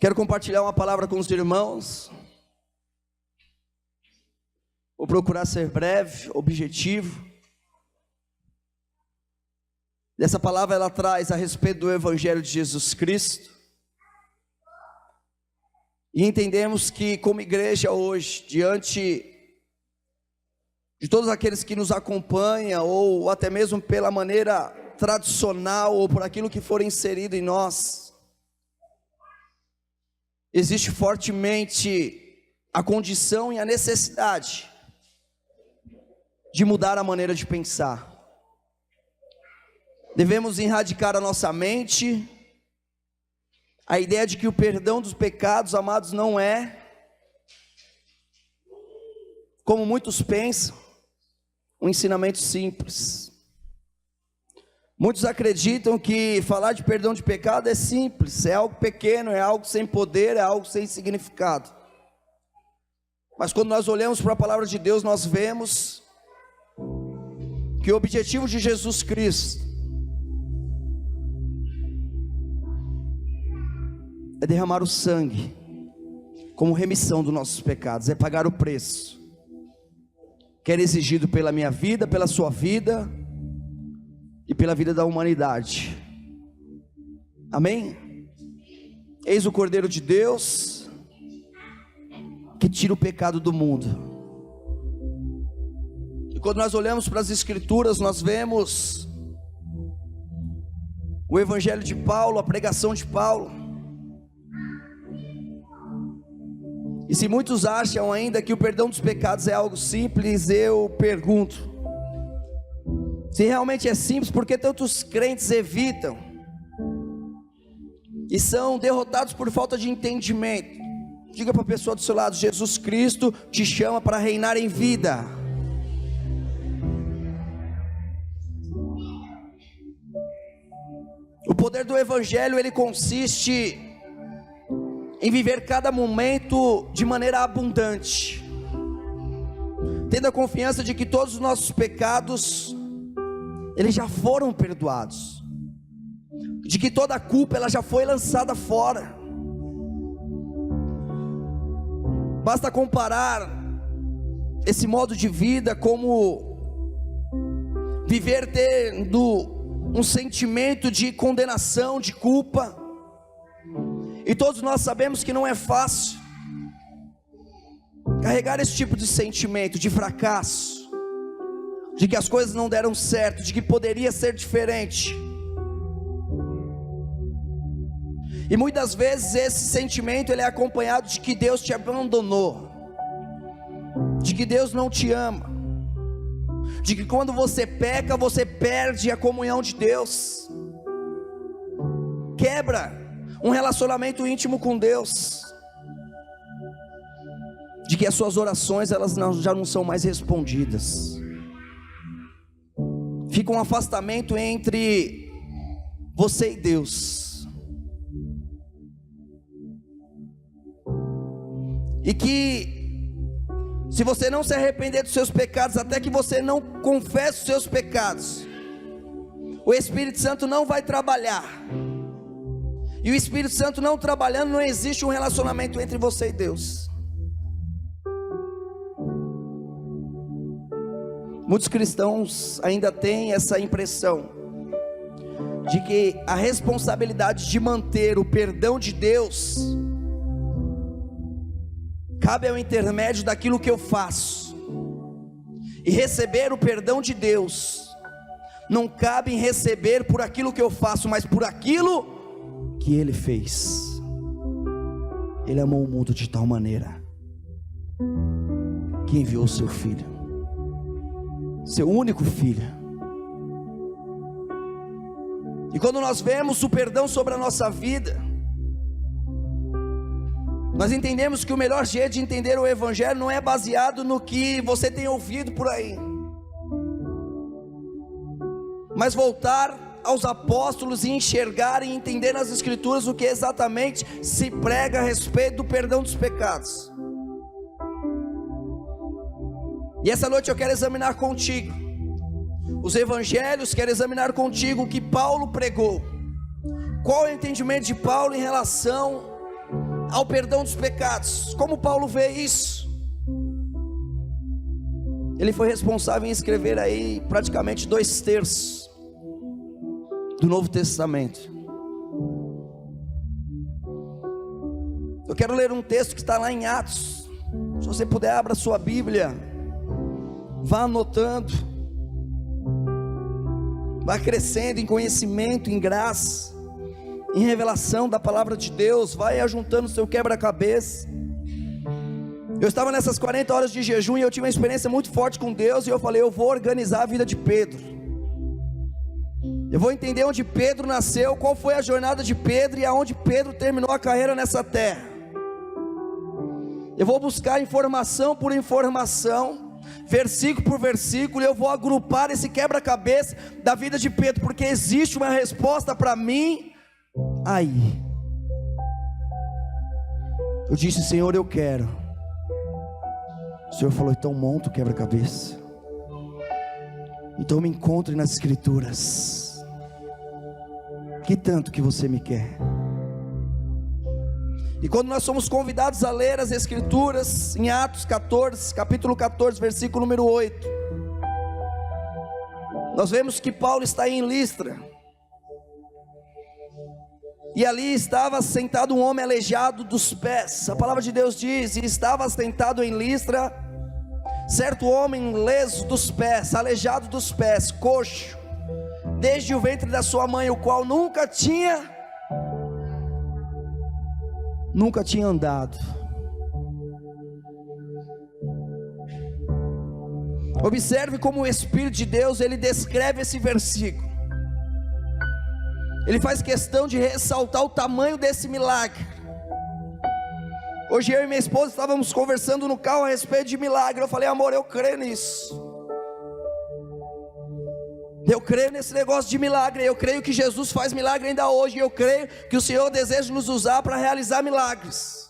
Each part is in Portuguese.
Quero compartilhar uma palavra com os irmãos. Vou procurar ser breve, objetivo. Essa palavra ela traz a respeito do Evangelho de Jesus Cristo. E entendemos que como igreja hoje, diante de todos aqueles que nos acompanham, ou até mesmo pela maneira tradicional, ou por aquilo que for inserido em nós, existe fortemente a condição e a necessidade de mudar a maneira de pensar. Devemos erradicar a nossa mente, a ideia de que o perdão dos pecados, amados, não é, como muitos pensam, um ensinamento simples. Muitos acreditam que falar de perdão de pecado é simples, é algo pequeno, é algo sem poder, é algo sem significado. Mas quando nós olhamos para a palavra de Deus, nós vemos que o objetivo de Jesus Cristo é derramar o sangue como remissão dos nossos pecados, é pagar o preço que era exigido pela minha vida, pela sua vida e pela vida da humanidade. Amém? Eis o Cordeiro de Deus que tira o pecado do mundo. E quando nós olhamos para as Escrituras, nós vemos o Evangelho de Paulo, a pregação de Paulo. E se muitos acham ainda que o perdão dos pecados é algo simples, eu pergunto: se realmente é simples, por que tantos crentes evitam e são derrotados por falta de entendimento? Diga para a pessoa do seu lado: Jesus Cristo te chama para reinar em vida. O poder do Evangelho, ele consiste em viver cada momento de maneira abundante, tendo a confiança de que todos os nossos pecados, eles já foram perdoados, de que toda a culpa ela já foi lançada fora. Basta comparar esse modo de vida como viver tendo um sentimento de condenação, de culpa. E todos nós sabemos que não é fácil carregar esse tipo de sentimento de fracasso, de que as coisas não deram certo, de que poderia ser diferente. E muitas vezes esse sentimento ele é acompanhado de que Deus te abandonou, de que Deus não te ama, de que quando você peca, você perde a comunhão de Deus, quebra um relacionamento íntimo com Deus, de que as suas orações elas já não são mais respondidas, fica um afastamento entre você e Deus, e que se você não se arrepender dos seus pecados, até que você não confesse os seus pecados, o Espírito Santo não vai trabalhar. E o Espírito Santo não trabalhando, não existe um relacionamento entre você e Deus. Muitos cristãos ainda têm essa impressão de que a responsabilidade de manter o perdão de Deus cabe ao intermédio daquilo que eu faço, e receber o perdão de Deus não cabe em receber por aquilo que eu faço, mas por aquilo que Ele fez. Ele amou o mundo de tal maneira que enviou o seu Filho, seu único Filho. E quando nós vemos o perdão sobre a nossa vida, nós entendemos que o melhor jeito de entender o Evangelho não é baseado no que você tem ouvido por aí, mas voltar aos apóstolos e enxergar e entender nas Escrituras o que exatamente se prega a respeito do perdão dos pecados. E essa noite eu quero examinar contigo os Evangelhos, quero examinar contigo o que Paulo pregou, qual é o entendimento de Paulo em relação ao perdão dos pecados. Como Paulo vê isso? Ele foi responsável em escrever aí praticamente 2/3 do Novo Testamento. Eu quero ler um texto que está lá em Atos. Se você puder, abra sua Bíblia, vá anotando, vá crescendo em conhecimento, em graça, em revelação da palavra de Deus, vai ajuntando o seu quebra-cabeça. Eu estava nessas 40 horas de jejum e eu tive uma experiência muito forte com Deus, e eu falei, eu vou organizar a vida de Pedro, eu vou entender onde Pedro nasceu, qual foi a jornada de Pedro e aonde Pedro terminou a carreira nessa terra. Eu vou buscar informação por informação, versículo por versículo, e eu vou agrupar esse quebra-cabeça da vida de Pedro, porque existe uma resposta para mim aí. Eu disse, Senhor, eu quero. O Senhor falou, então monta o quebra-cabeça, então me encontre nas escrituras. Que tanto que você me quer? E quando nós somos convidados a ler as escrituras, em Atos 14, capítulo 14, versículo número 8, nós vemos que Paulo está em Listra, e ali estava sentado um homem aleijado dos pés. A palavra de Deus diz, e estava sentado em Listra certo homem leso dos pés, aleijado dos pés, coxo, desde o ventre da sua mãe, o qual nunca tinha andado. Observe como o Espírito de Deus, ele descreve esse versículo. Ele faz questão de ressaltar o tamanho desse milagre. Hoje eu e minha esposa estávamos conversando no carro a respeito de milagre. Eu falei, amor, eu creio nisso. Eu creio nesse negócio de milagre. Eu creio que Jesus faz milagre ainda hoje. Eu creio que o Senhor deseja nos usar para realizar milagres.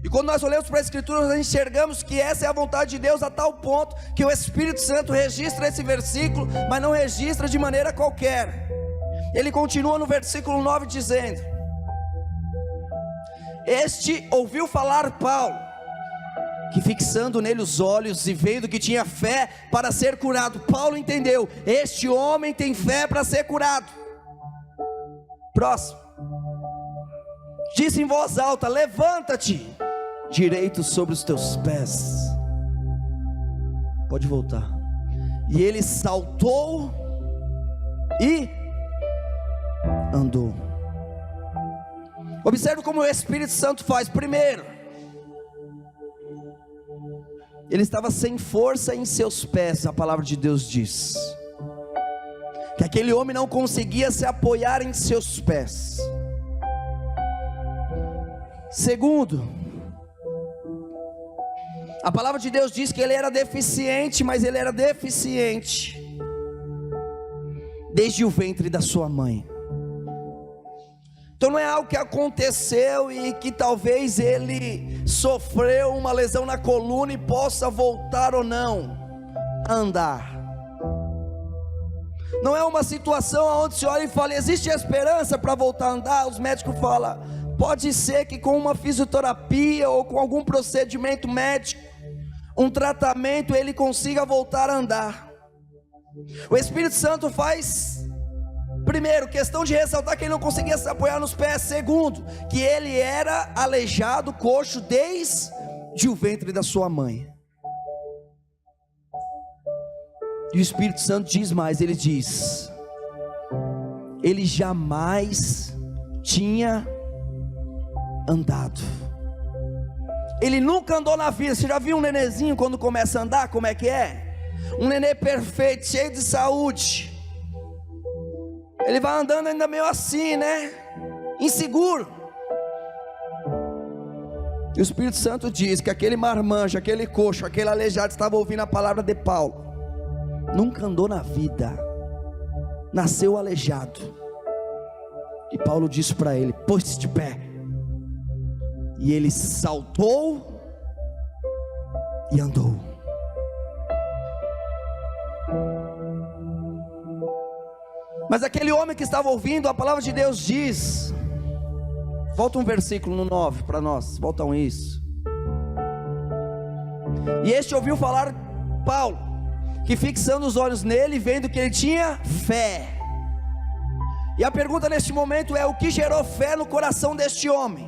E quando nós olhamos para a Escritura, nós enxergamos que essa é a vontade de Deus, a tal ponto que o Espírito Santo registra esse versículo, mas não registra de maneira qualquer. Ele continua no versículo 9 dizendo: este ouviu falar Paulo, que fixando nele os olhos e vendo que tinha fé para ser curado, Paulo entendeu, este homem tem fé para ser curado. Próximo, disse em voz alta: levanta-te direito sobre os teus pés. Pode voltar. E ele saltou e andou. Observe como o Espírito Santo faz. Primeiro, ele estava sem força em seus pés. A palavra de Deus diz que aquele homem não conseguia se apoiar em seus pés. Segundo, a palavra de Deus diz que ele era deficiente, mas ele era deficiente desde o ventre da sua mãe. Então não é algo que aconteceu e que talvez ele sofreu uma lesão na coluna e possa voltar ou não a andar. Não é uma situação onde se olha e fala, existe esperança para voltar a andar. Os médicos falam, pode ser que com uma fisioterapia ou com algum procedimento médico, um tratamento, ele consiga voltar a andar. O Espírito Santo faz, primeiro, questão de ressaltar que ele não conseguia se apoiar nos pés. Segundo, que ele era aleijado, coxo, desde o ventre da sua mãe. E o Espírito Santo diz mais, ele diz, ele jamais tinha andado. Ele nunca andou na vida. Você já viu um nenenzinho quando começa a andar, como é que é? Um nenê perfeito, cheio de saúde. Ele vai andando ainda meio assim, né? Inseguro. E o Espírito Santo diz que aquele marmanjo, aquele coxo, aquele aleijado estava ouvindo a palavra de Paulo. Nunca andou na vida, nasceu aleijado. E Paulo disse para ele, pôs-se de pé. E ele saltou e andou. Mas aquele homem que estava ouvindo, a palavra de Deus diz Volta um versículo no 9 para nós, voltam isso. E este ouviu falar Paulo, que fixando os olhos nele, vendo que ele tinha fé. E a pergunta neste momento é: o que gerou fé no coração deste homem?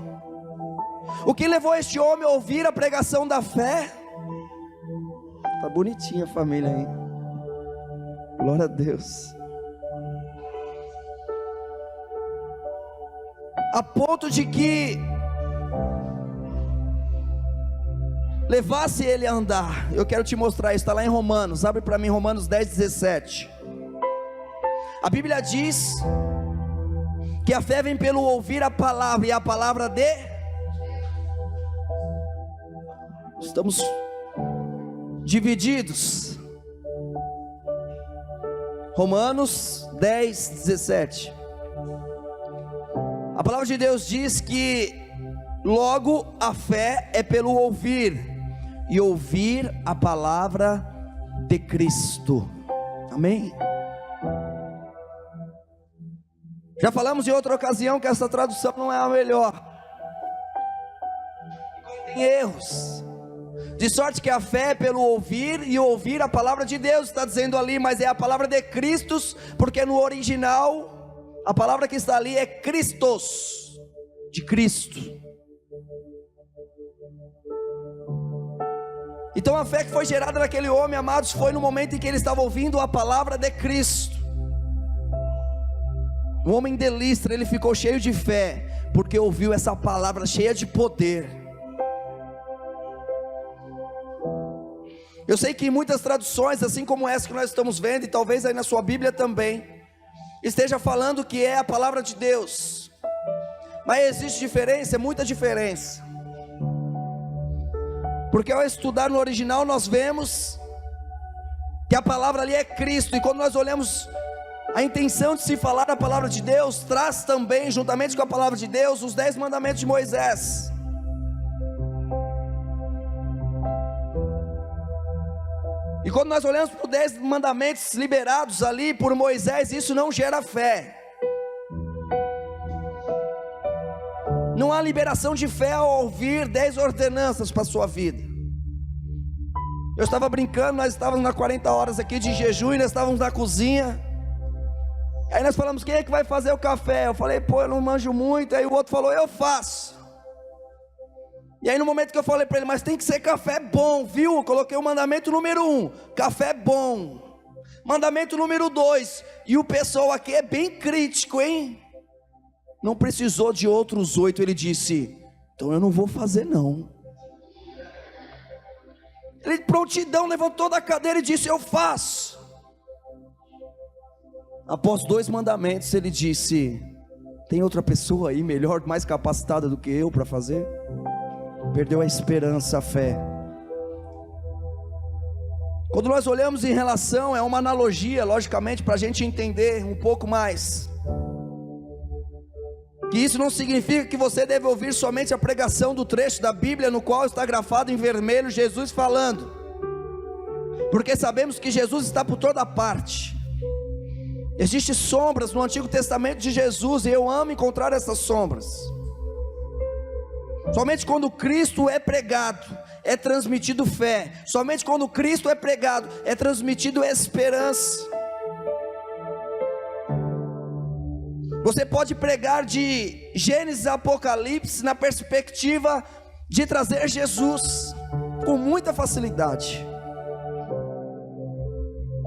O que levou este homem a ouvir a pregação da fé? Tá bonitinha a família aí, glória a Deus. A ponto de que levasse ele a andar. Eu quero te mostrar isso, está lá em Romanos. Abre para mim Romanos 10:17. A Bíblia diz que a fé vem pelo ouvir a palavra, e a palavra de... Estamos divididos. Romanos 10:17. A palavra de Deus diz que logo a fé é pelo ouvir, e ouvir a palavra de Cristo. Amém? Já falamos em outra ocasião que essa tradução não é a melhor, tem erros, de sorte que a fé é pelo ouvir, e ouvir a palavra de Deus, está dizendo ali, mas é a palavra de Cristo, porque no original a palavra que está ali é Christos, de Cristo. Então a fé que foi gerada naquele homem, amados, foi no momento em que ele estava ouvindo a palavra de Cristo. O homem de Listra, ele ficou cheio de fé, porque ouviu essa palavra cheia de poder. Eu sei que em muitas traduções, assim como essa que nós estamos vendo, e talvez aí na sua Bíblia também, esteja falando que é a palavra de Deus, mas existe diferença, muita diferença, porque ao estudar no original nós vemos que a palavra ali é Cristo, e quando nós olhamos a intenção de se falar a palavra de Deus, traz também, juntamente com a palavra de Deus, os 10 mandamentos de Moisés. E quando nós olhamos para os 10 mandamentos liberados ali por Moisés, isso não gera fé. Não há liberação de fé ao ouvir 10 ordenanças para a sua vida. Eu estava brincando, nós estávamos nas 40 horas aqui de jejum, e nós estávamos na cozinha. Aí nós falamos: quem é que vai fazer o café? Eu falei: pô, eu não manjo muito. Aí o outro falou: eu faço. E aí no momento que eu falei para ele: mas tem que ser café bom, viu? Eu coloquei o mandamento número 1, café bom. Mandamento número 2, e o pessoal aqui é bem crítico, hein? Não precisou de outros 8, ele disse: então eu não vou fazer não. Ele prontidão levantou da cadeira e disse: eu faço. Após 2 mandamentos ele disse: tem outra pessoa aí melhor, mais capacitada do que eu para fazer? Perdeu a esperança, a fé. Quando nós olhamos em relação, é uma analogia, logicamente, para a gente entender um pouco mais, que isso não significa que você deve ouvir somente a pregação do trecho da Bíblia no qual está grafado em vermelho Jesus falando, porque sabemos que Jesus está por toda parte. Existem sombras no Antigo Testamento de Jesus, e eu amo encontrar essas sombras. Somente quando Cristo é pregado, é transmitido fé. Somente quando Cristo é pregado, é transmitido esperança. Você pode pregar de Gênesis a Apocalipse na perspectiva de trazer Jesus com muita facilidade.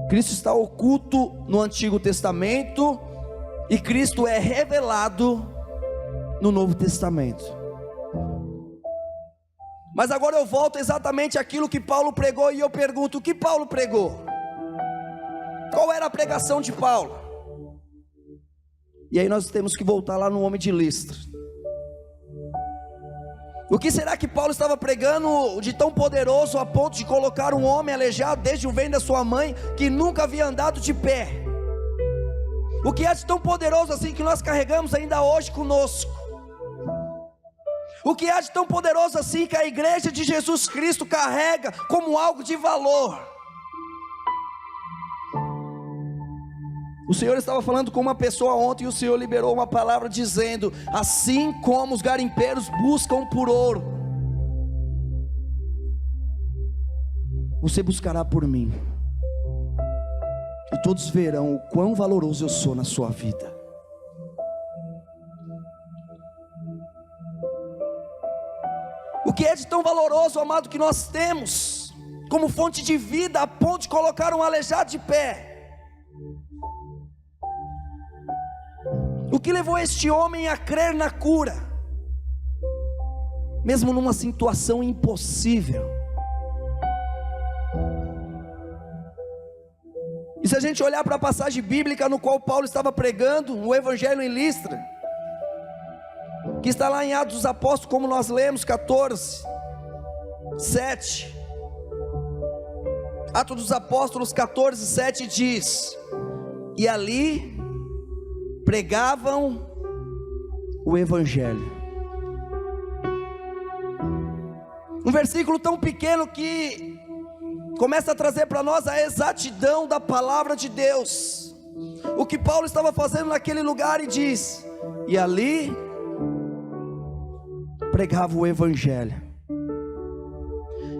Cristo está oculto no Antigo Testamento, e Cristo é revelado no Novo Testamento. Mas agora eu volto exatamente àquilo que Paulo pregou, e eu pergunto: o que Paulo pregou? Qual era a pregação de Paulo? E aí nós temos que voltar lá no homem de Listra. O que será que Paulo estava pregando de tão poderoso a ponto de colocar um homem aleijado desde o ventre da sua mãe, que nunca havia andado de pé? O que é de tão poderoso assim que nós carregamos ainda hoje conosco? O que há de tão poderoso assim que a igreja de Jesus Cristo carrega como algo de valor? O Senhor estava falando com uma pessoa ontem, e o Senhor liberou uma palavra dizendo: assim como os garimpeiros buscam por ouro, você buscará por mim, e todos verão o quão valoroso eu sou na sua vida. O que é de tão valoroso, amado, que nós temos como fonte de vida, a ponto de colocar um aleijado de pé? O que levou este homem a crer na cura, mesmo numa situação impossível? E se a gente olhar para a passagem bíblica no qual Paulo estava pregando, o evangelho em Listra, que está lá em Atos dos Apóstolos, como nós lemos, 14, 7. Atos dos Apóstolos 14, 7 diz: e ali pregavam o evangelho. Um versículo tão pequeno que começa a trazer para nós a exatidão da palavra de Deus. O que Paulo estava fazendo naquele lugar, e diz: e ali pregava o evangelho.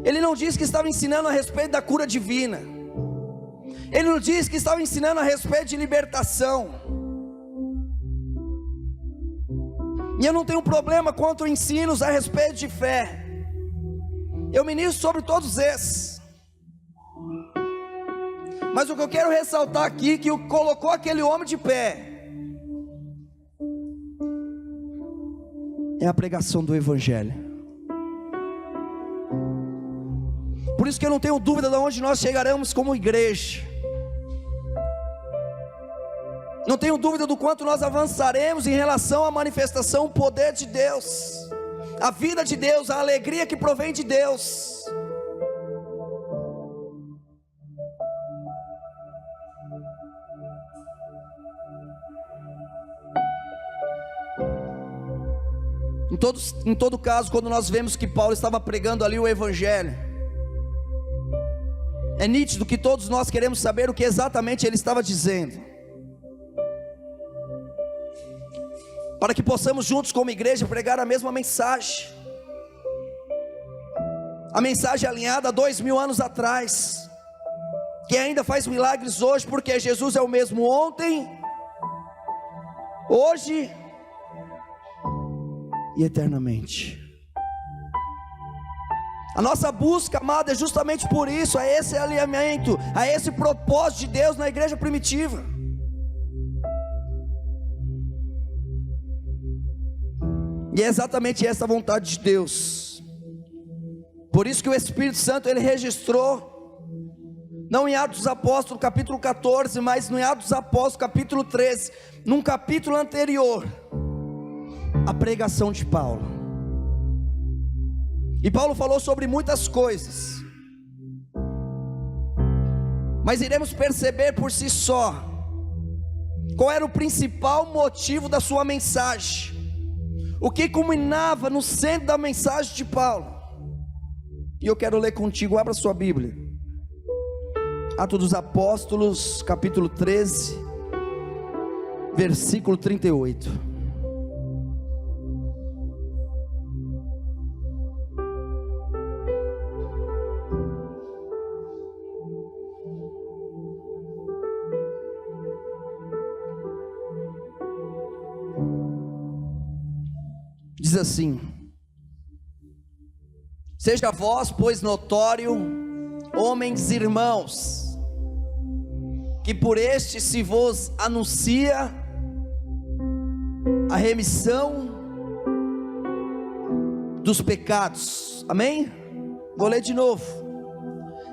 Ele não diz que estava ensinando a respeito da cura divina. Ele não diz que estava ensinando a respeito de libertação. E eu não tenho problema quanto ensinos a respeito de fé. Eu ministro sobre todos esses. Mas o que eu quero ressaltar aqui, que colocou aquele homem de pé, é a pregação do evangelho. Por isso que eu não tenho dúvida de onde nós chegaremos como igreja. Não tenho dúvida do quanto nós avançaremos em relação à manifestação, o poder de Deus, a vida de Deus, a alegria que provém de Deus. Em todo caso, quando nós vemos que Paulo estava pregando ali o evangelho, é nítido que todos nós queremos saber o que exatamente ele estava dizendo, para que possamos juntos como igreja pregar a mesma mensagem, a mensagem alinhada há 2000 anos atrás, que ainda faz milagres hoje, porque Jesus é o mesmo ontem, hoje e eternamente. A nossa busca, amada, é justamente por isso, a esse alinhamento, a esse propósito de Deus na igreja primitiva. E é exatamente essa a vontade de Deus. Por isso que o Espírito Santo, ele registrou, não em Atos dos Apóstolos capítulo 14, mas no Atos dos Apóstolos capítulo 13, num capítulo anterior, a pregação de Paulo. E Paulo falou sobre muitas coisas, mas iremos perceber por si só qual era o principal motivo da sua mensagem, o que culminava no centro da mensagem de Paulo. E eu quero ler contigo, abra sua Bíblia, Atos dos Apóstolos capítulo 13, versículo 38. Diz assim: seja vós, pois, notório, homens irmãos, que por este se vos anuncia a remissão dos pecados. Amém? Vou ler de novo.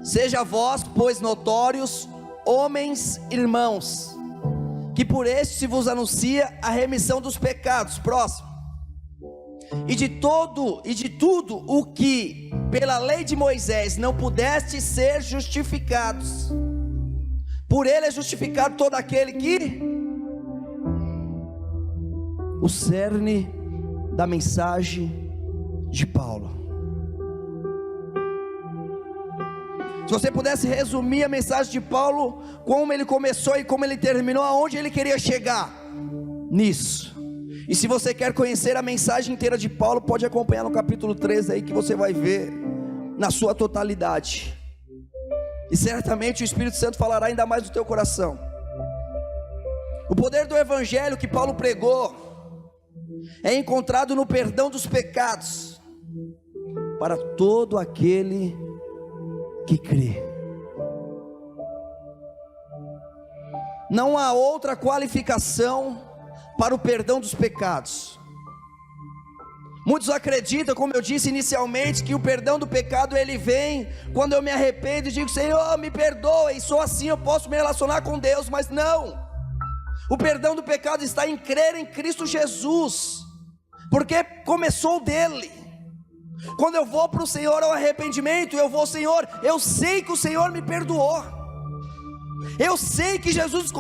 Seja vós, pois, notórios, homens irmãos, que por este se vos anuncia a remissão dos pecados. Próximo. E de tudo o que pela lei de Moisés não pudeste ser justificados, por ele é justificado todo aquele que... O cerne da mensagem de Paulo. Se você pudesse resumir a mensagem de Paulo, como ele começou e como ele terminou, aonde ele queria chegar, nisso. E se você quer conhecer a mensagem inteira de Paulo, pode acompanhar no capítulo 13 aí, que você vai ver na sua totalidade, e certamente o Espírito Santo falará ainda mais do teu coração. O poder do evangelho que Paulo pregou é encontrado no perdão dos pecados para todo aquele que crê. Não há outra qualificação para o perdão dos pecados. Muitos acreditam, como eu disse inicialmente, que o perdão do pecado ele vem quando eu me arrependo e digo: Senhor, me perdoa, e só assim eu posso me relacionar com Deus. Mas não, o perdão do pecado está em crer em Cristo Jesus, porque começou dele. Quando eu vou para o Senhor ao arrependimento, eu vou: Senhor, eu sei que o Senhor me perdoou, eu sei que Jesus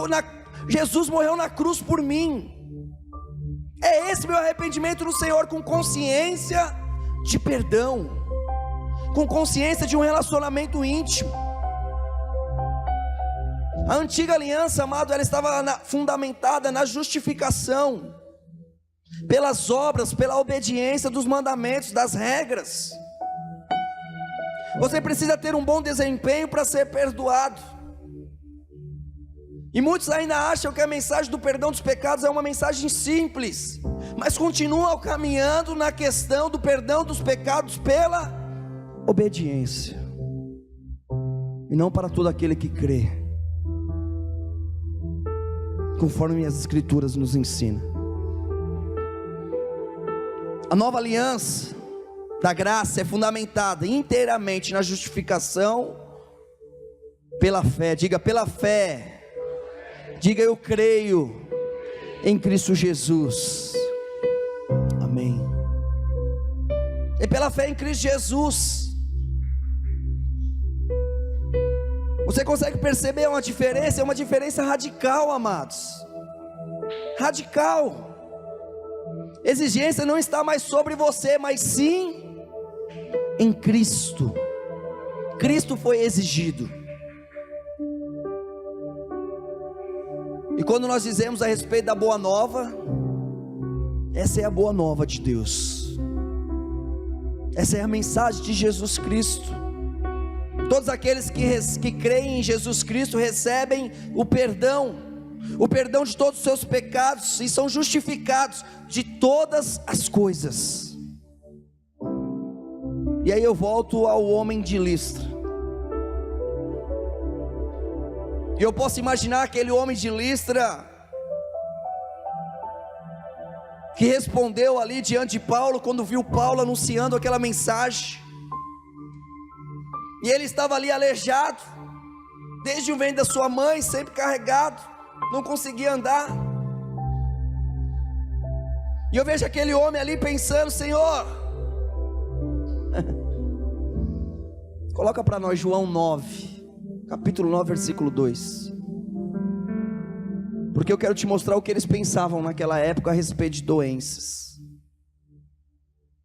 morreu na cruz por mim. É esse meu arrependimento no Senhor, com consciência de perdão, com consciência de um relacionamento íntimo. A antiga aliança, amado, ela estava fundamentada na justificação, pelas obras, pela obediência dos mandamentos, das regras. Você precisa ter um bom desempenho para ser perdoado. E muitos ainda acham que a mensagem do perdão dos pecados é uma mensagem simples, mas continuam caminhando na questão do perdão dos pecados pela obediência, e não para todo aquele que crê, conforme as Escrituras nos ensinam. A nova aliança da graça é fundamentada inteiramente na justificação pela fé. Diga: pela fé. Diga: eu creio em Cristo Jesus. Amém. É pela fé em Cristo Jesus. Você consegue perceber uma diferença? É uma diferença radical, amados. Radical. Exigência não está mais sobre você, mas sim em Cristo. Cristo foi exigido. E quando nós dizemos a respeito da boa nova, essa é a boa nova de Deus, essa é a mensagem de Jesus Cristo. Todos aqueles que creem em Jesus Cristo recebem o perdão de todos os seus pecados, e são justificados de todas as coisas. E aí eu volto ao homem de Listra. E eu posso imaginar aquele homem de Listra, que respondeu ali diante de Paulo, quando viu Paulo anunciando aquela mensagem. E ele estava ali aleijado, desde o ventre da sua mãe, sempre carregado, não conseguia andar. E eu vejo aquele homem ali pensando: Senhor, coloca para nós João 9, capítulo 9, versículo 2, porque eu quero te mostrar o que eles pensavam naquela época a respeito de doenças,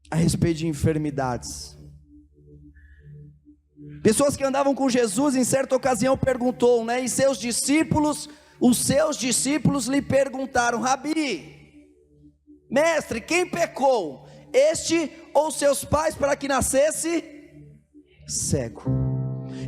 a respeito de enfermidades. Pessoas que andavam com Jesus, em certa ocasião perguntou, né? E os seus discípulos lhe perguntaram: Rabi, mestre, quem pecou, este ou seus pais, para que nascesse cego?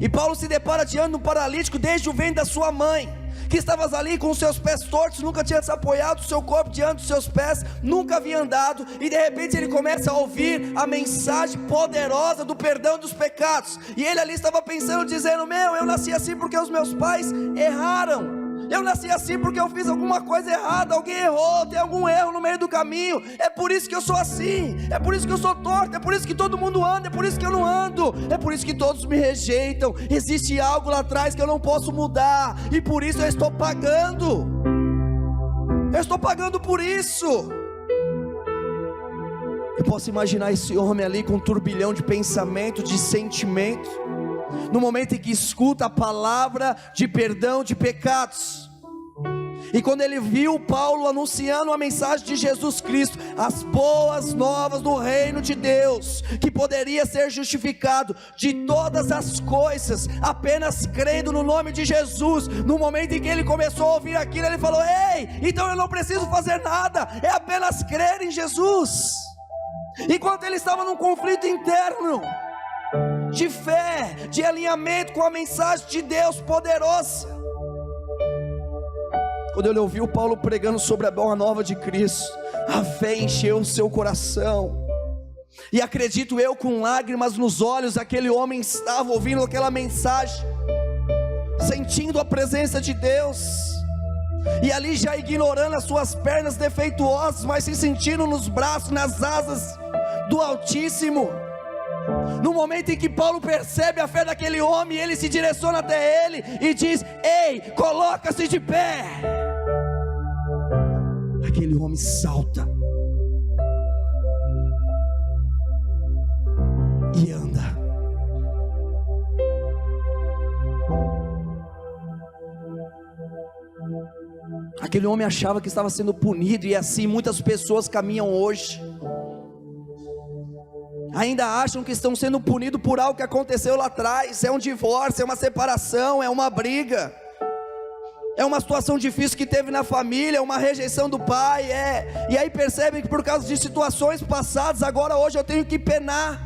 E Paulo se depara diante de um paralítico desde o ventre da sua mãe, que estava ali com os seus pés tortos, nunca tinha desapoiado o seu corpo diante dos seus pés, nunca havia andado, e de repente ele começa a ouvir a mensagem poderosa do perdão dos pecados, e ele ali estava pensando, dizendo: eu nasci assim porque os meus pais erraram, eu nasci assim porque eu fiz alguma coisa errada, alguém errou, tem algum erro no meio do caminho, é por isso que eu sou assim, é por isso que eu sou torto, é por isso que todo mundo anda, é por isso que eu não ando, é por isso que todos me rejeitam, existe algo lá atrás que eu não posso mudar, e por isso eu estou pagando por isso. Eu posso imaginar esse homem ali com um turbilhão de pensamento, de sentimento, no momento em que escuta a palavra de perdão de pecados. E quando ele viu Paulo anunciando a mensagem de Jesus Cristo, as boas novas do reino de Deus, que poderia ser justificado de todas as coisas, apenas crendo no nome de Jesus, no momento em que ele começou a ouvir aquilo, ele falou: ei, então eu não preciso fazer nada, é apenas crer em Jesus. Enquanto ele estava num conflito interno, de fé, de alinhamento com a mensagem de Deus poderosa, quando ele ouviu Paulo pregando sobre a boa nova de Cristo, a fé encheu o seu coração, e acredito eu, com lágrimas nos olhos, aquele homem estava ouvindo aquela mensagem, sentindo a presença de Deus, e ali já ignorando as suas pernas defeituosas, mas se sentindo nos braços, nas asas do Altíssimo. No momento em que Paulo percebe a fé daquele homem, ele se direciona até ele e diz: ei, coloca-se de pé. Aquele homem salta e anda. Aquele homem achava que estava sendo punido, e assim muitas pessoas caminham hoje. Ainda acham que estão sendo punidos por algo que aconteceu lá atrás. É um divórcio, é uma separação, é uma briga, é uma situação difícil que teve na família, é uma rejeição do pai, e aí percebem que por causa de situações passadas, agora hoje eu tenho que penar,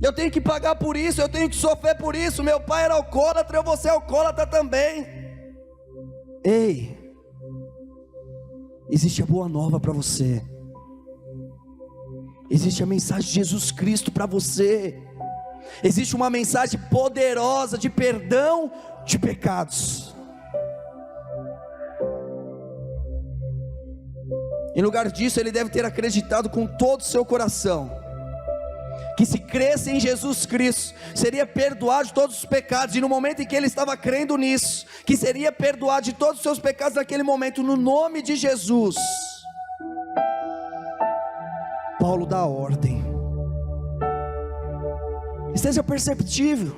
eu tenho que pagar por isso, eu tenho que sofrer por isso. Meu pai era alcoólatra, eu vou ser alcoólatra também. Ei, existe a boa nova para você, existe a mensagem de Jesus Cristo para você, existe uma mensagem poderosa de perdão de pecados. Em lugar disso, ele deve ter acreditado com todo o seu coração, que se cresce em Jesus Cristo, seria perdoado de todos os pecados, e no momento em que ele estava crendo nisso, que seria perdoado de todos os seus pecados naquele momento, no nome de Jesus, Paulo dá a ordem. Esteja perceptível,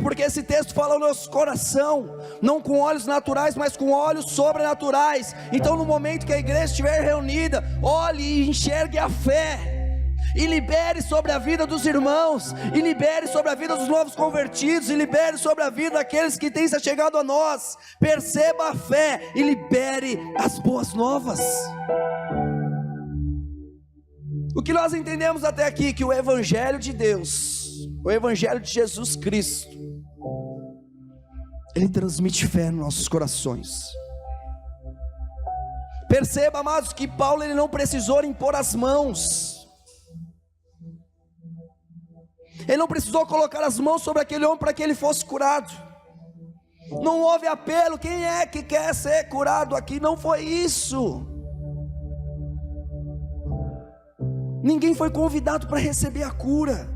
porque esse texto fala ao nosso coração, não com olhos naturais, mas com olhos sobrenaturais. Então no momento que a igreja estiver reunida, olhe e enxergue a fé, e libere sobre a vida dos irmãos, e libere sobre a vida dos novos convertidos, e libere sobre a vida daqueles que têm se chegado a nós. Perceba a fé e libere as boas novas. O que nós entendemos até aqui? Que o Evangelho de Deus, o Evangelho de Jesus Cristo, ele transmite fé nos nossos corações. Perceba, amados, que Paulo ele não precisou impor as mãos, ele não precisou colocar as mãos sobre aquele homem para que ele fosse curado. Não houve apelo: quem é que quer ser curado aqui? Não foi isso. Ninguém foi convidado para receber a cura.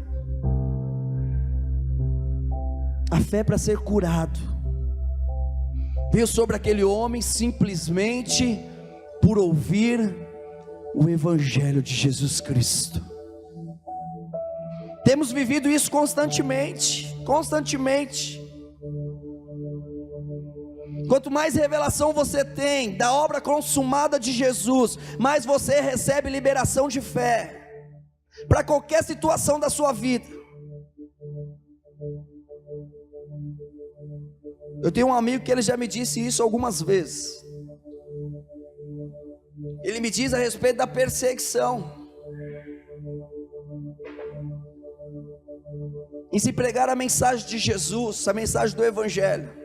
A fé para ser curado veio sobre aquele homem simplesmente por ouvir o Evangelho de Jesus Cristo. Temos vivido isso constantemente. Quanto mais revelação você tem da obra consumada de Jesus, mais você recebe liberação de fé para qualquer situação da sua vida. Eu tenho um amigo que ele já me disse isso algumas vezes. Ele me diz a respeito da perseguição, em se pregar a mensagem de Jesus, a mensagem do Evangelho.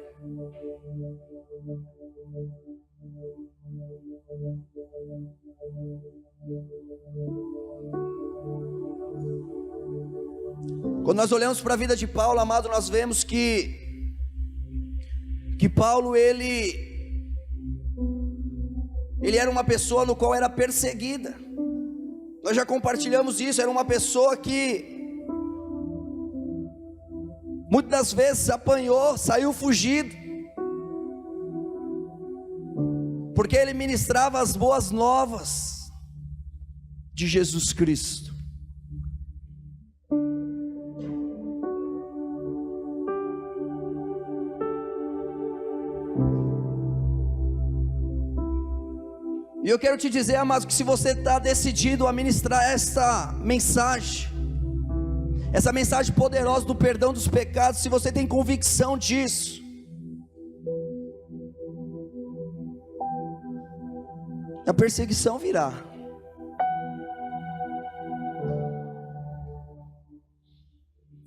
Quando nós olhamos para a vida de Paulo, amado, nós vemos que Paulo ele era uma pessoa no qual era perseguida. Nós já compartilhamos isso. Era uma pessoa que muitas das vezes apanhou, saiu fugido, porque ele ministrava as boas novas de Jesus Cristo. E eu quero te dizer, amado, que se você está decidido a ministrar essa mensagem poderosa do perdão dos pecados, se você tem convicção disso, a perseguição virá.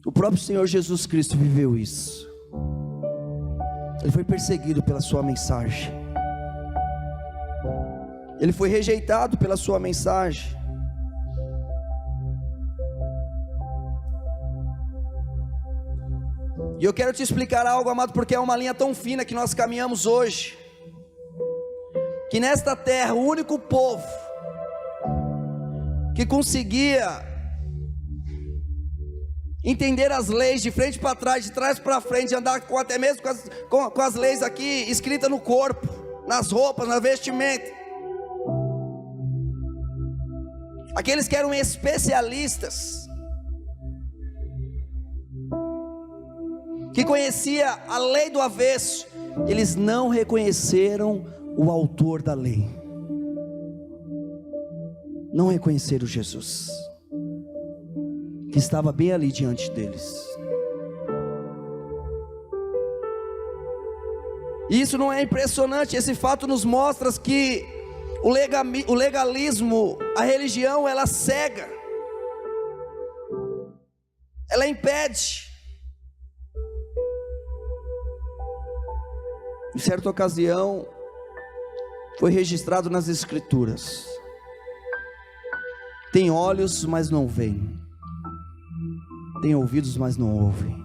O próprio Senhor Jesus Cristo viveu isso. Ele foi perseguido pela sua mensagem. Ele foi rejeitado pela sua mensagem. E eu quero te explicar algo, amado, porque é uma linha tão fina que nós caminhamos hoje. Que nesta terra, o único povo que conseguia entender as leis de frente para trás, de trás para frente, andar até mesmo com as leis aqui escritas no corpo, nas roupas, na vestimenta. Aqueles que eram especialistas, que conhecia a lei do avesso, eles não reconheceram o autor da lei, não reconheceram Jesus, que estava bem ali diante deles. E isso não é impressionante? Esse fato nos mostra que o legalismo, a religião, ela cega, ela impede. Em certa ocasião, foi registrado nas Escrituras: tem olhos, mas não veem; tem ouvidos, mas não ouvem.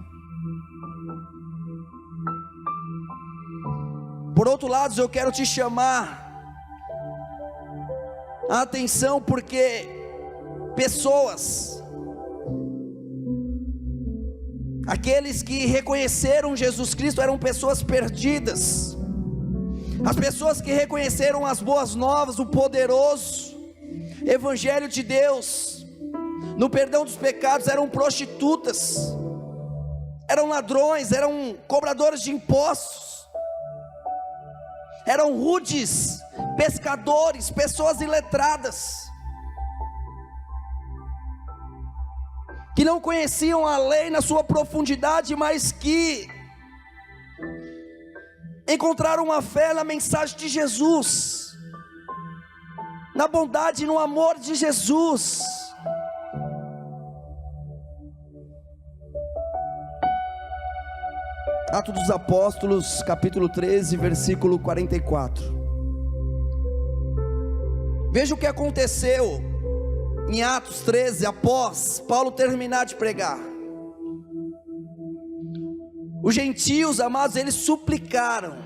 Por outro lado, eu quero te chamar a atenção, porque pessoas, aqueles que reconheceram Jesus Cristo, eram pessoas perdidas. As pessoas que reconheceram as boas novas, o poderoso Evangelho de Deus, no perdão dos pecados, eram prostitutas, eram ladrões, eram cobradores de impostos, eram rudes, pescadores, pessoas iletradas, que não conheciam a lei na sua profundidade, mas que encontraram uma fé na mensagem de Jesus, na bondade e no amor de Jesus. Atos dos Apóstolos, capítulo 13, versículo 44. Veja o que aconteceu em Atos 13, após Paulo terminar de pregar. Os gentios, amados, eles suplicaram.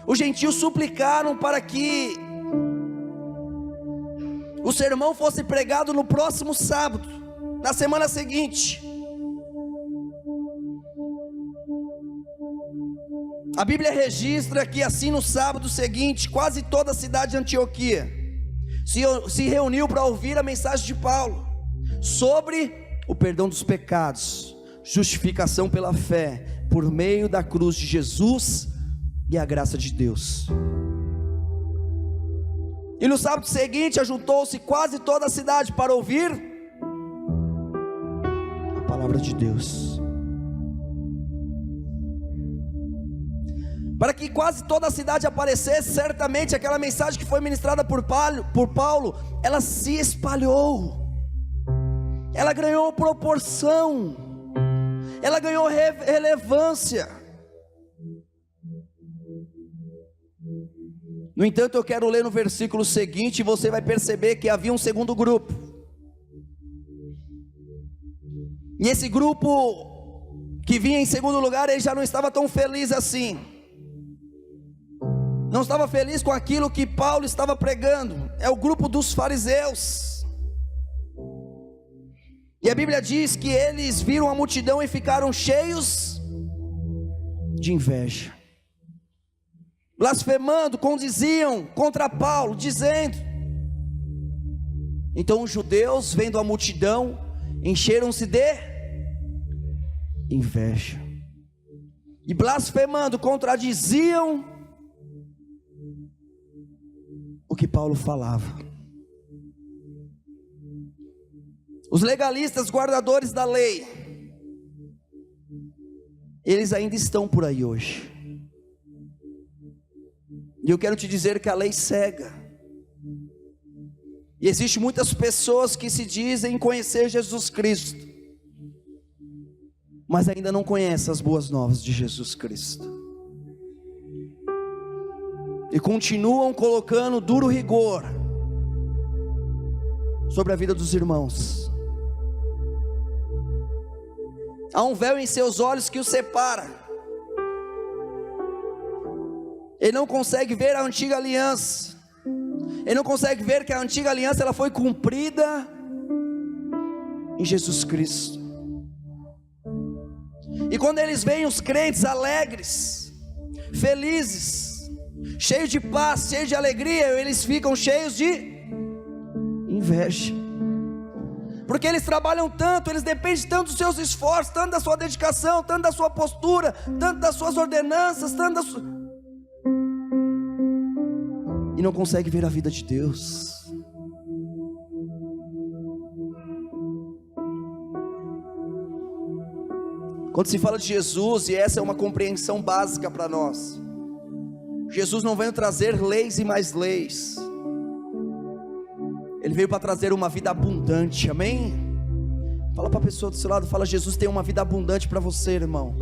Os gentios suplicaram para que o sermão fosse pregado no próximo sábado, na semana seguinte. A Bíblia registra que assim no sábado seguinte, quase toda a cidade de Antioquia se reuniu para ouvir a mensagem de Paulo sobre o perdão dos pecados, justificação pela fé, por meio da cruz de Jesus e a graça de Deus. E no sábado seguinte ajuntou-se quase toda a cidade para ouvir a palavra de Deus. Para que quase toda a cidade aparecesse, certamente aquela mensagem que foi ministrada por Paulo, ela se espalhou, ela ganhou proporção, ela ganhou relevância. No entanto, eu quero ler no versículo seguinte, e você vai perceber que havia um segundo grupo. E esse grupo que vinha em segundo lugar, ele já não estava tão feliz assim. Não estava feliz com aquilo que Paulo estava pregando. É o grupo dos fariseus. E a Bíblia diz que eles viram a multidão e ficaram cheios de inveja, blasfemando, condiziam contra Paulo, dizendo. Então os judeus, vendo a multidão, encheram-se de inveja, e blasfemando, contradiziam o que Paulo falava. Os legalistas, guardadores da lei, eles ainda estão por aí hoje. E eu quero te dizer que a lei cega. E existem muitas pessoas que se dizem conhecer Jesus Cristo, mas ainda não conhecem as boas novas de Jesus Cristo. E continuam colocando duro rigor sobre a vida dos irmãos. Há um véu em seus olhos que os separa. Ele não consegue ver a antiga aliança. Ele não consegue ver que a antiga aliança ela foi cumprida em Jesus Cristo. E quando eles veem os crentes alegres, felizes, cheios de paz, cheios de alegria, eles ficam cheios de inveja. Porque eles trabalham tanto, eles dependem tanto dos seus esforços, tanto da sua dedicação, tanto da sua postura, tanto das suas ordenanças, tanto da sua... e não consegue ver a vida de Deus. Quando se fala de Jesus, e essa é uma compreensão básica para nós, Jesus não veio trazer leis e mais leis. Ele veio para trazer uma vida abundante, amém? Fala para a pessoa do seu lado, fala: Jesus tem uma vida abundante para você, irmão.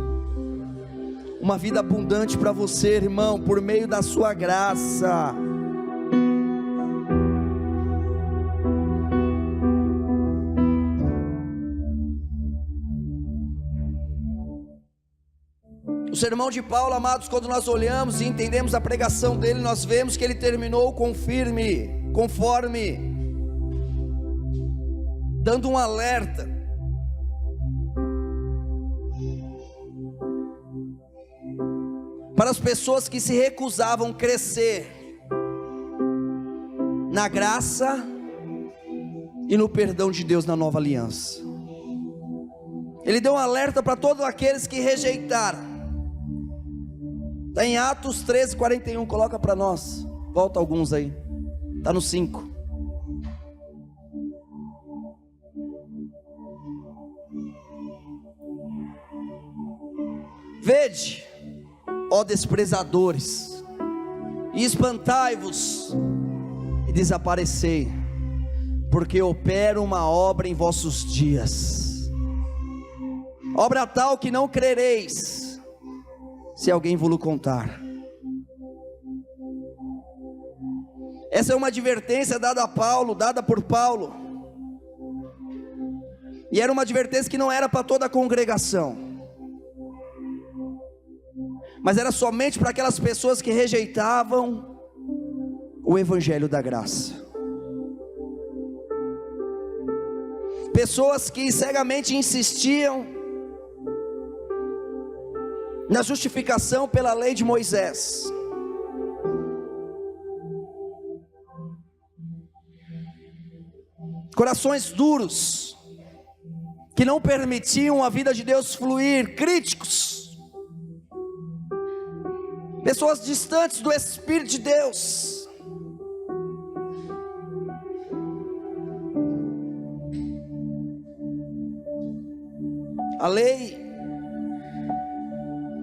Uma vida abundante para você, irmão, por meio da sua graça. O sermão de Paulo, amados, quando nós olhamos e entendemos a pregação dele, nós vemos que ele terminou conforme, dando um alerta para as pessoas que se recusavam a crescer na graça e no perdão de Deus na nova aliança. Ele deu um alerta para todos aqueles que rejeitaram. Está em Atos 13:41, coloca para nós. Volta alguns aí. Está no 5. Vede, ó desprezadores, e espantai-vos e desaparecei, porque opero uma obra em vossos dias, obra tal que não crereis, se alguém vos contar. Essa é uma advertência dada por Paulo, e era uma advertência que não era para toda a congregação, mas era somente para aquelas pessoas que rejeitavam o evangelho da graça, pessoas que cegamente insistiam na justificação pela lei de Moisés. Corações duros, que não permitiam a vida de Deus fluir, críticos, pessoas distantes do Espírito de Deus. A lei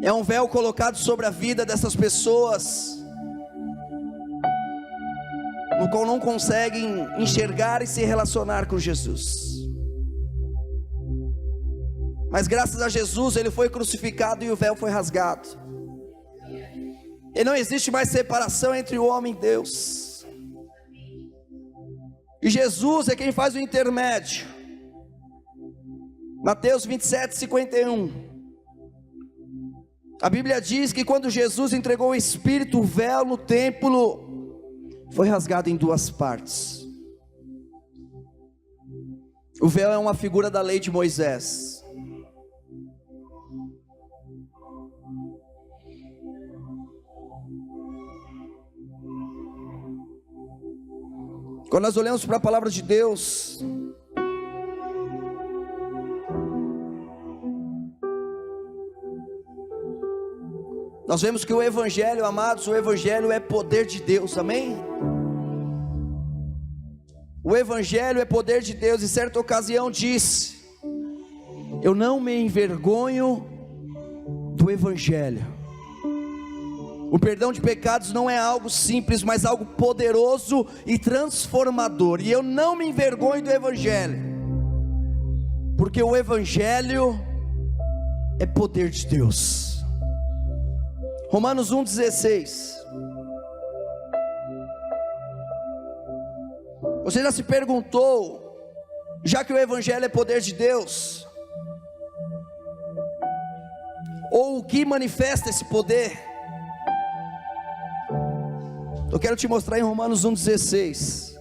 é um véu colocado sobre a vida dessas pessoas, no qual não conseguem enxergar e se relacionar com Jesus. Mas graças a Jesus, Ele foi crucificado e o véu foi rasgado. E não existe mais separação entre o homem e Deus. E Jesus é quem faz o intermédio. Mateus 27:51. A Bíblia diz que quando Jesus entregou o Espírito, o véu no templo foi rasgado em duas partes. O véu é uma figura da lei de Moisés. Quando nós olhamos para a palavra de Deus, nós vemos que o Evangelho, amados, o Evangelho é poder de Deus, amém? O Evangelho é poder de Deus. Em certa ocasião disse: eu não me envergonho do Evangelho. O perdão de pecados não é algo simples, mas algo poderoso e transformador. E eu não me envergonho do Evangelho, porque o Evangelho é poder de Deus. Romanos 1,16. Você já se perguntou, já que o Evangelho é poder de Deus, ou o que manifesta esse poder? Eu quero te mostrar em Romanos 1,16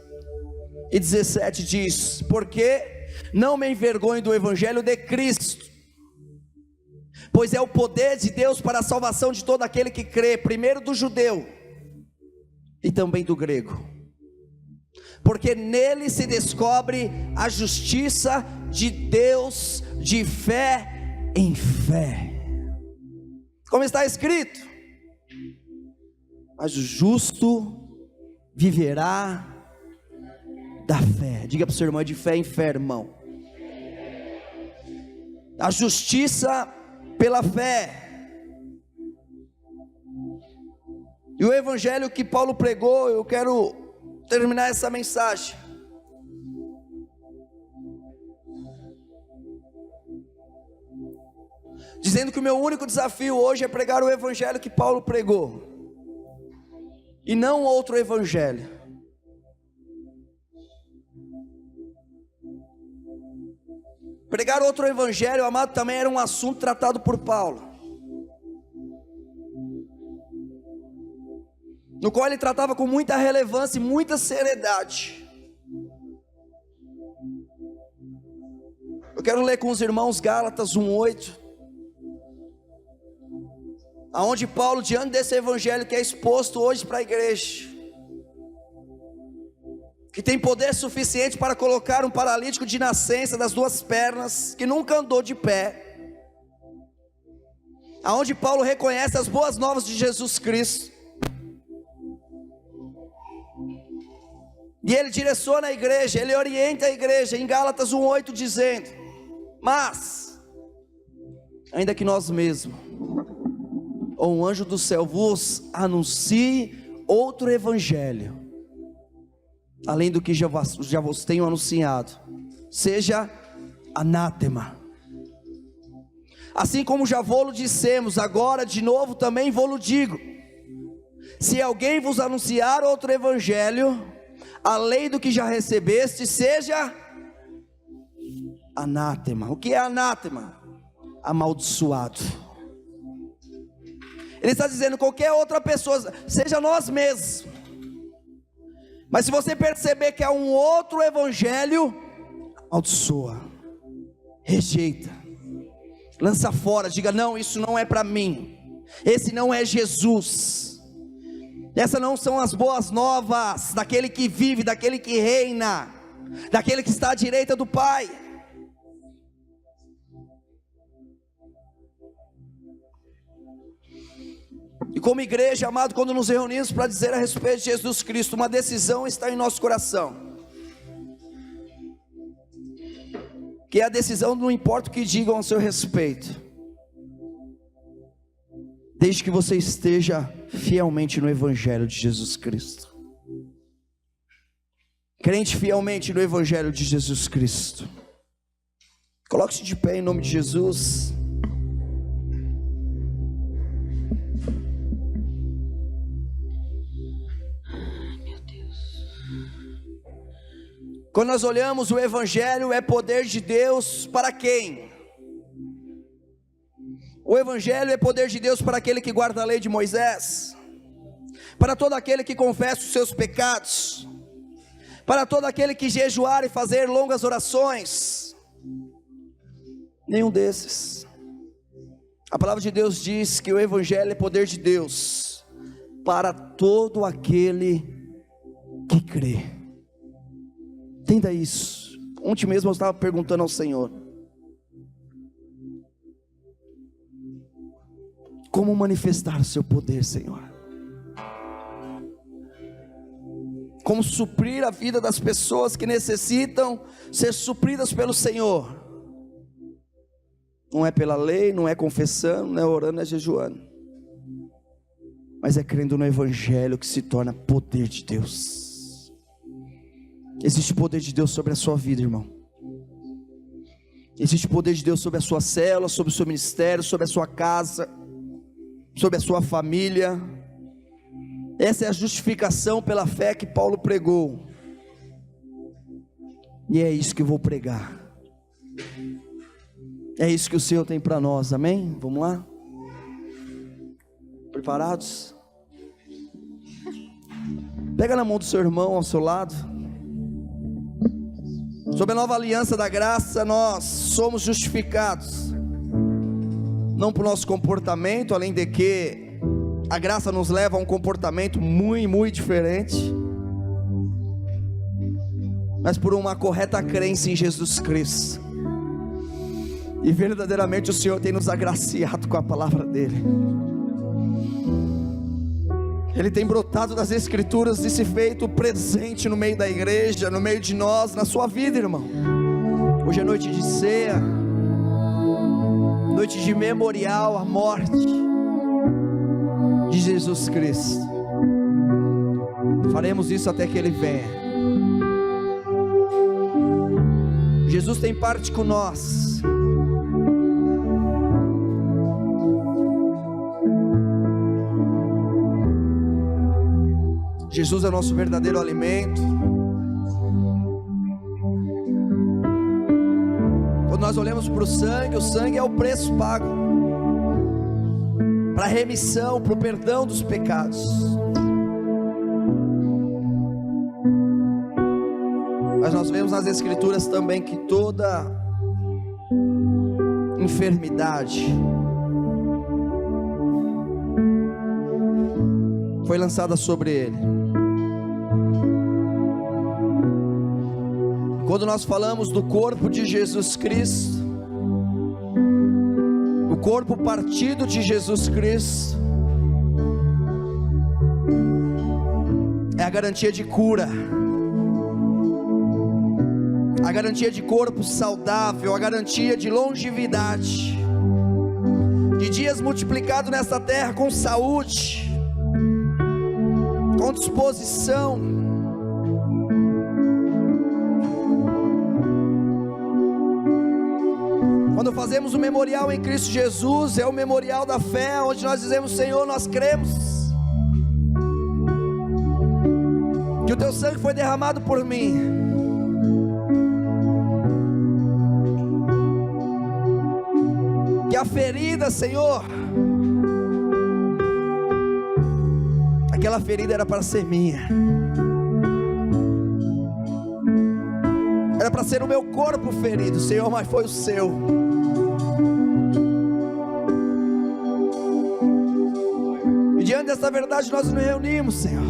e 17 diz: porque não me envergonho do Evangelho de Cristo, pois é o poder de Deus para a salvação de todo aquele que crê, primeiro do judeu e também do grego, porque nele se descobre a justiça de Deus de fé em fé, como está escrito: mas o justo viverá da fé. Diga para o seu irmão: de fé em fé, irmão. A justiça pela fé. E o evangelho que Paulo pregou, eu quero terminar essa mensagem dizendo que o meu único desafio hoje é pregar o evangelho que Paulo pregou, e não outro evangelho. Pregar outro evangelho, amado, também era um assunto tratado por Paulo, no qual ele tratava com muita relevância e muita seriedade. Eu quero ler com os irmãos Gálatas 1:8, aonde Paulo, diante desse evangelho que é exposto hoje para a igreja, que tem poder suficiente para colocar um paralítico de nascença das duas pernas, que nunca andou de pé, aonde Paulo reconhece as boas novas de Jesus Cristo, e ele direciona a igreja, ele orienta a igreja em Gálatas 1:8, dizendo: mas, ainda que nós mesmos, ou um anjo do céu vos anuncie outro evangelho, além do que já vos tenho anunciado, seja anátema. Assim como já vou-lo dissemos, agora de novo também vou-lo digo: se alguém vos anunciar outro evangelho, além do que já recebeste, seja anátema. O que é anátema? Amaldiçoado. Ele está dizendo: qualquer outra pessoa, seja nós mesmos, mas se você perceber que há um outro evangelho, amaldiçoa, rejeita, lança fora, diga: não, isso não é para mim, esse não é Jesus, essas não são as boas novas daquele que vive, daquele que reina, daquele que está à direita do Pai. E como igreja, amado, quando nos reunimos para dizer a respeito de Jesus Cristo, uma decisão está em nosso coração, que é a decisão, não importa o que digam a seu respeito, desde que você esteja fielmente no Evangelho de Jesus Cristo. Crente fielmente no Evangelho de Jesus Cristo. Coloque-se de pé em nome de Jesus. Quando nós olhamos, o Evangelho é poder de Deus para quem? O Evangelho é poder de Deus para aquele que guarda a lei de Moisés, para todo aquele que confessa os seus pecados, para todo aquele que jejuar e fazer longas orações. Nenhum desses. A palavra de Deus diz que o Evangelho é poder de Deus para todo aquele que crê. Entenda isso. Ontem mesmo eu estava perguntando ao Senhor: como manifestar o seu poder, Senhor? como suprir a vida das pessoas que necessitam ser supridas pelo Senhor. Não é pela lei, não é confessando, não é orando, não é jejuando, mas é crendo no Evangelho, que se torna poder de Deus. Existe poder de Deus sobre a sua vida, irmão. Existe poder de Deus sobre a sua célula, sobre o seu ministério, sobre a sua casa, sobre a sua família. Essa é a justificação pela fé que Paulo pregou, e é isso que eu vou pregar. É isso que o Senhor tem para nós, amém? Vamos lá? Preparados? Pega na mão do seu irmão ao seu lado. Sob a nova aliança da graça, nós somos justificados, não por nosso comportamento, além de que a graça nos leva a um comportamento muito diferente, mas por uma correta crença em Jesus Cristo. E verdadeiramente o Senhor tem nos agraciado com a palavra dele. Ele tem brotado das Escrituras e se feito presente no meio da igreja, no meio de nós, na sua vida, irmão. Hoje é noite de ceia, noite de memorial à morte de Jesus Cristo. Faremos isso até que Ele venha. Jesus tem parte com nós. Jesus é o nosso verdadeiro alimento. Quando nós olhamos para o sangue é o preço pago para a remissão, para o perdão dos pecados. Mas nós vemos nas Escrituras também que toda enfermidade foi lançada sobre Ele. Quando nós falamos do corpo de Jesus Cristo, o corpo partido de Jesus Cristo, é a garantia de cura, a garantia de corpo saudável, a garantia de longevidade, de dias multiplicados nessa terra com saúde, com disposição. Quando fazemos o memorial em Cristo Jesus, é o memorial da fé, onde nós dizemos: Senhor, nós cremos que o Teu sangue foi derramado por mim, que a ferida, Senhor, aquela ferida era para ser minha, era para ser o meu corpo ferido, Senhor, mas foi o Seu. E diante dessa verdade nós nos reunimos, Senhor,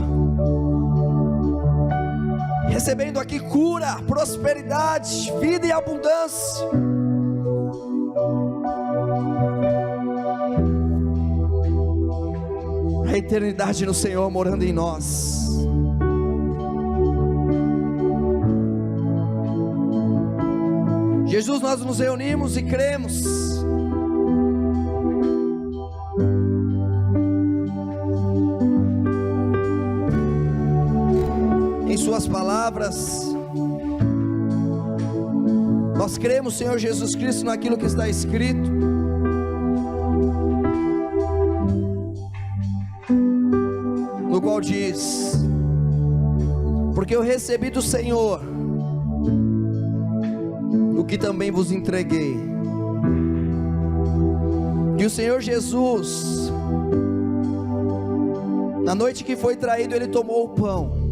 recebendo aqui cura, prosperidade, vida e abundância. A eternidade no Senhor morando em nós. Jesus, nós nos reunimos e cremos em Suas palavras. Nós cremos, Senhor Jesus Cristo, naquilo que está escrito, no qual diz: porque eu recebi do Senhor o que também vos entreguei, que o Senhor Jesus, na noite que foi traído, Ele tomou o pão,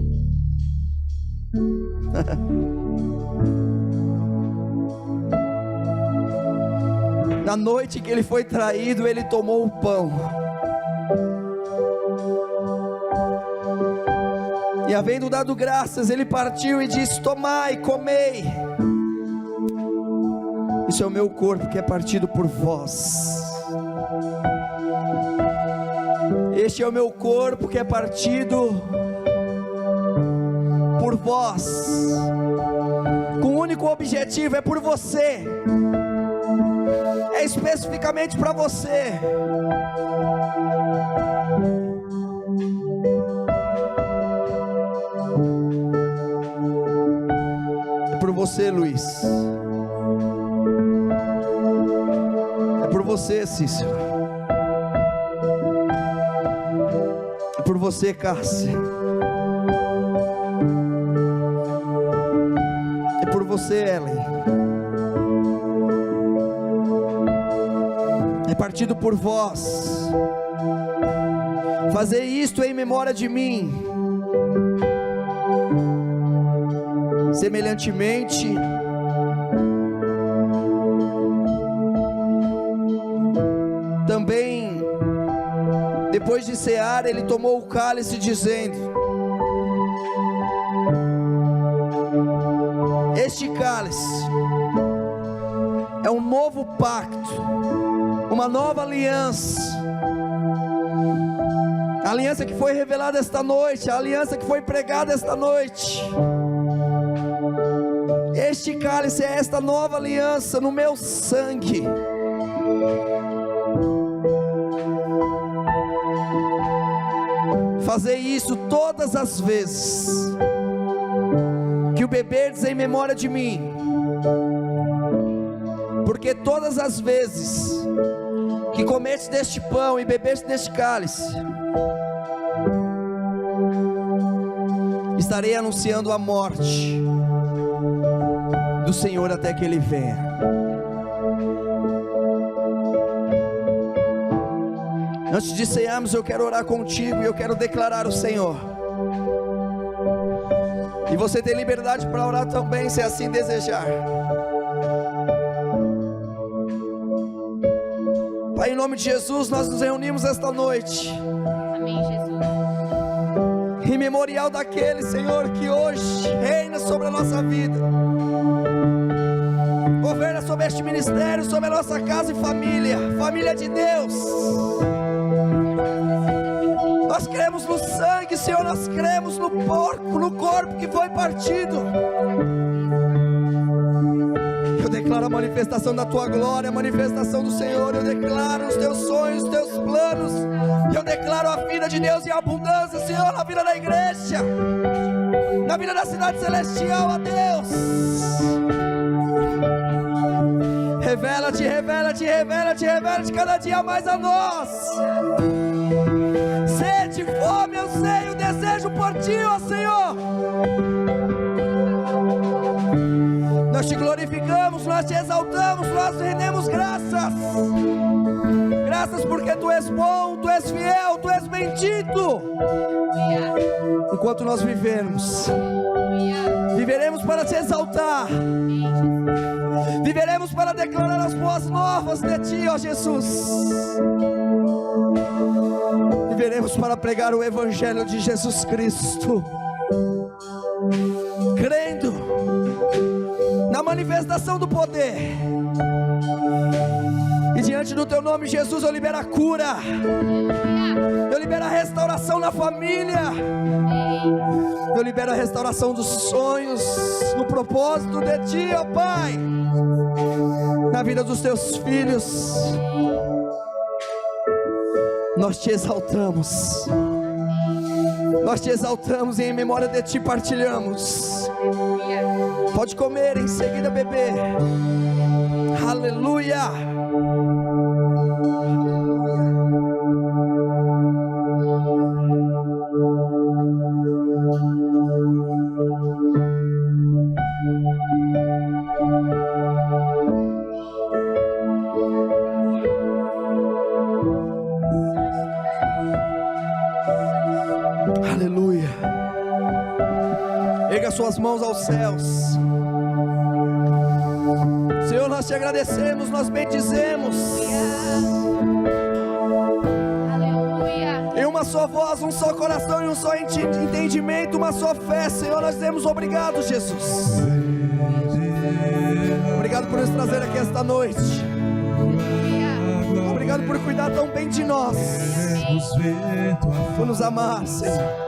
na noite que Ele foi traído, Ele tomou o pão, e havendo dado graças, Ele partiu e disse: tomai, comei, isso é o meu corpo que é partido por vós. Este é o meu corpo que é partido por vós, com um único objetivo, é por você, é especificamente para você. É por você, Luiz. É por você, Cícero. É por você, Cássia. É por você, Ellen. É partido por vós. Fazer isto em memória de mim. Semelhantemente, também, depois de cear, ele tomou o cálice, dizendo: este cálice é um novo pacto, uma nova aliança, a aliança que foi revelada esta noite, a aliança que foi pregada esta noite. Este cálice é esta nova aliança no meu sangue. Fazer isso todas as vezes que o beberdes em memória de mim, porque todas as vezes que comerdes deste pão e beberdes deste cálice, estarei anunciando a morte do Senhor até que Ele venha. Antes de cearmos, eu quero orar contigo e eu quero declarar o Senhor. E você tem liberdade para orar também, se assim desejar. Pai, em nome de Jesus, nós nos reunimos esta noite. Amém, Jesus. Em memorial daquele, Senhor, que hoje reina sobre a nossa vida, governa sobre este ministério, sobre a nossa casa e família, família de Deus. Nós cremos no sangue, Senhor, nós cremos no corpo que foi partido. Eu declaro a manifestação da Tua glória, a manifestação do Senhor. Eu declaro os Teus sonhos, os Teus planos. Eu declaro a vida de Deus em abundância, Senhor, na vida da igreja, na vida da cidade celestial, a Deus. Revela-te, revela-te, revela-te, revela-te cada dia mais a nós. Sede, fome, eu sei o desejo por Ti, ó Senhor. Nós Te glorificamos, nós Te exaltamos, nós rendemos graças. Graças porque Tu és bom, Tu és fiel, Tu és bendito. Enquanto nós vivermos, viveremos para Te exaltar. Viveremos para declarar as boas novas de Ti, ó Jesus. Viveremos para pregar o Evangelho de Jesus Cristo, crendo na manifestação do poder. E diante do Teu nome, Jesus, eu libero a cura, eu libero a restauração na família, eu libero a restauração dos sonhos, no propósito de Ti, ó Pai, na vida dos Teus filhos. Nós Te exaltamos, nós Te exaltamos e em memória de Ti partilhamos. Pode comer, em seguida beber. Aleluia. Aleluia. Erga suas mãos aos céus. Senhor, nós Te agradecemos, nós bendizemos. Aleluia. Em uma só voz, um só coração e um só entendimento, uma só fé, Senhor, nós dizemos obrigado, Jesus. Obrigado por nos trazer aqui esta noite. Obrigado por cuidar tão bem de nós, por nos amar, Senhor.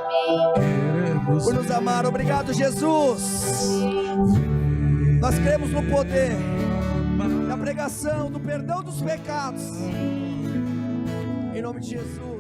por nos amar. Obrigado, Jesus. Nós cremos no poder da pregação, do perdão dos pecados, em nome de Jesus.